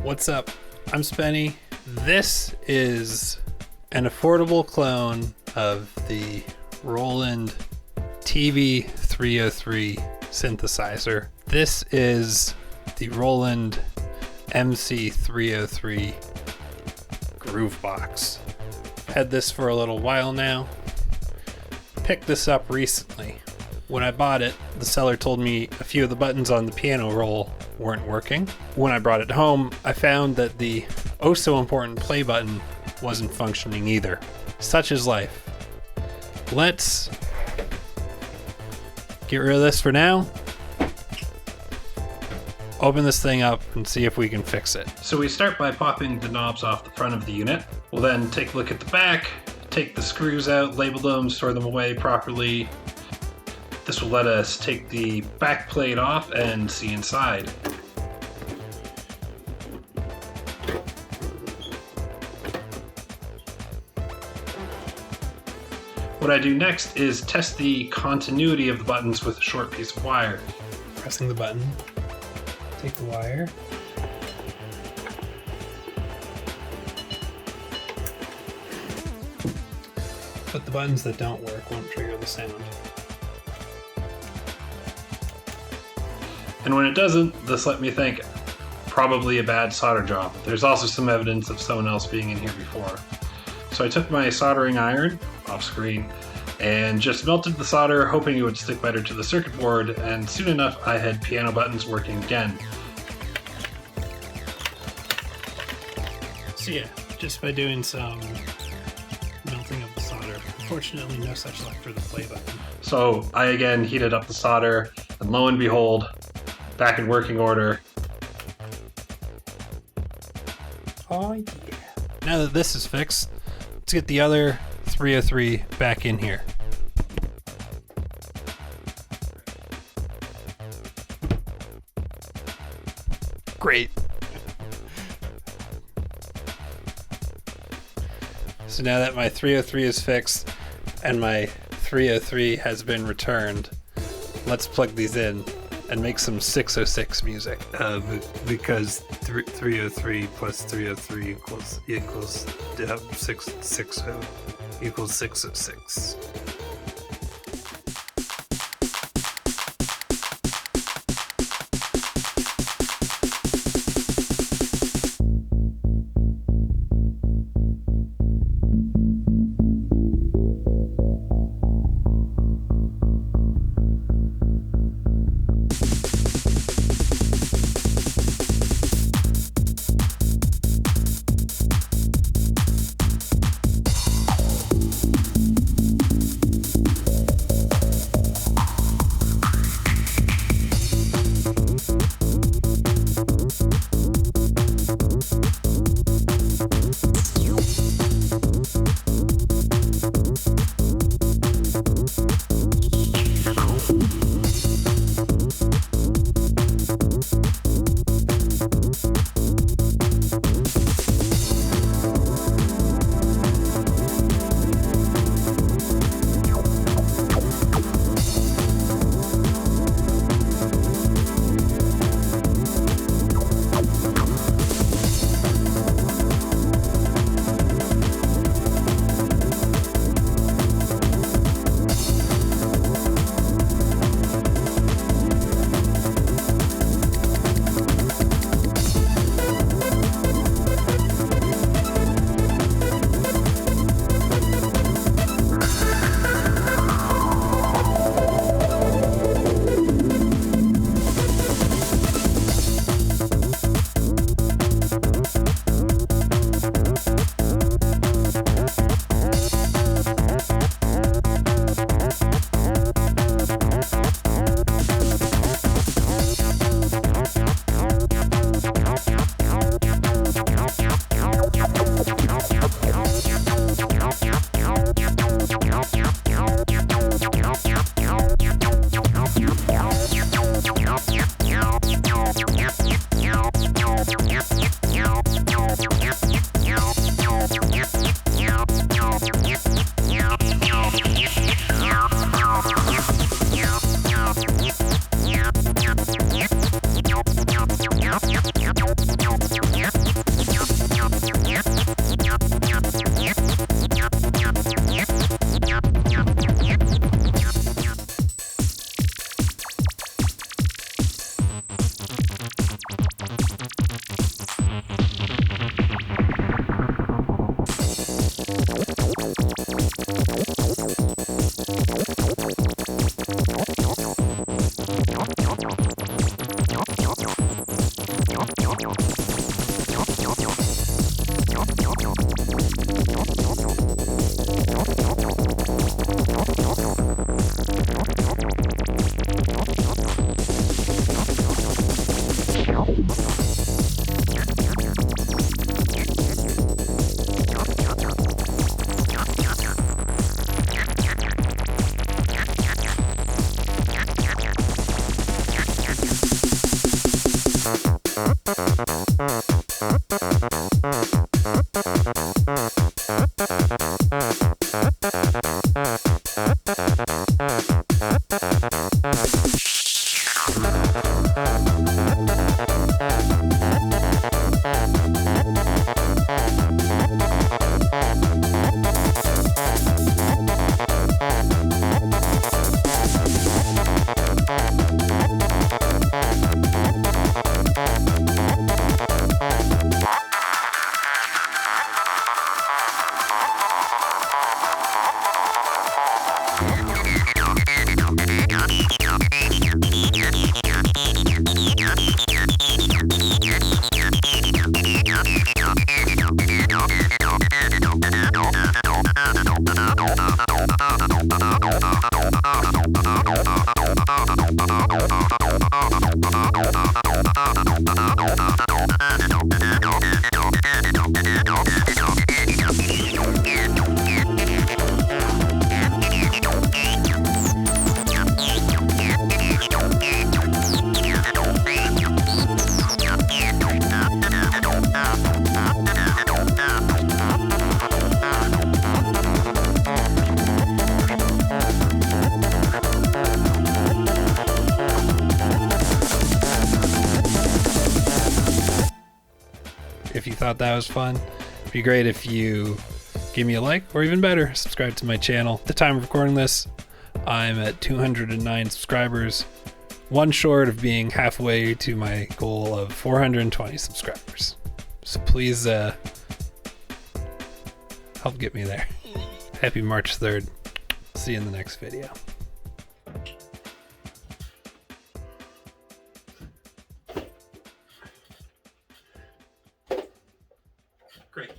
What's up? I'm Spenny. This is an affordable clone of the Roland TV303 synthesizer. This is the Roland MC303 Groovebox. Had this for a little while now. Picked this up recently. When I bought it, the seller told me a few of the buttons on the piano roll weren't working. When I brought it home, I found that the oh so important play button wasn't functioning either. Such is life. Let's get rid of this for now. Open this thing up and see if we can fix it. So we start by popping the knobs off the front of the unit. We'll then take a look at the back, take the screws out, label them, store them away properly. This will let us take the back plate off and see inside. What I do next is test the continuity of the buttons with a short piece of wire. Pressing the button, take the wire. But the buttons that don't work won't trigger the sound. And when it doesn't, this let me think, probably a bad solder job. There's also some evidence of someone else being in here before. So I took my soldering iron, off screen, and just melted the solder, hoping it would stick better to the circuit board, and soon enough I had piano buttons working again. So yeah, just by doing some melting of the solder. Unfortunately, no such luck for the play button. So I again heated up the solder, and lo and behold, back in working order. Oh yeah. Now that this is fixed, let's get the other 303 back in here. Great. So now that my 303 is fixed and my 303 has been returned, let's plug these in and make some 606 music. Because 303 plus 303 equals 660 equals 606. if you thought that was fun. It'd be great if you give me a like, or even better, subscribe to my channel. At the time of recording this, I'm at 209 subscribers, one short of being halfway to my goal of 420 subscribers. So please help get me there. Happy March 3rd. See you in the next video. Great.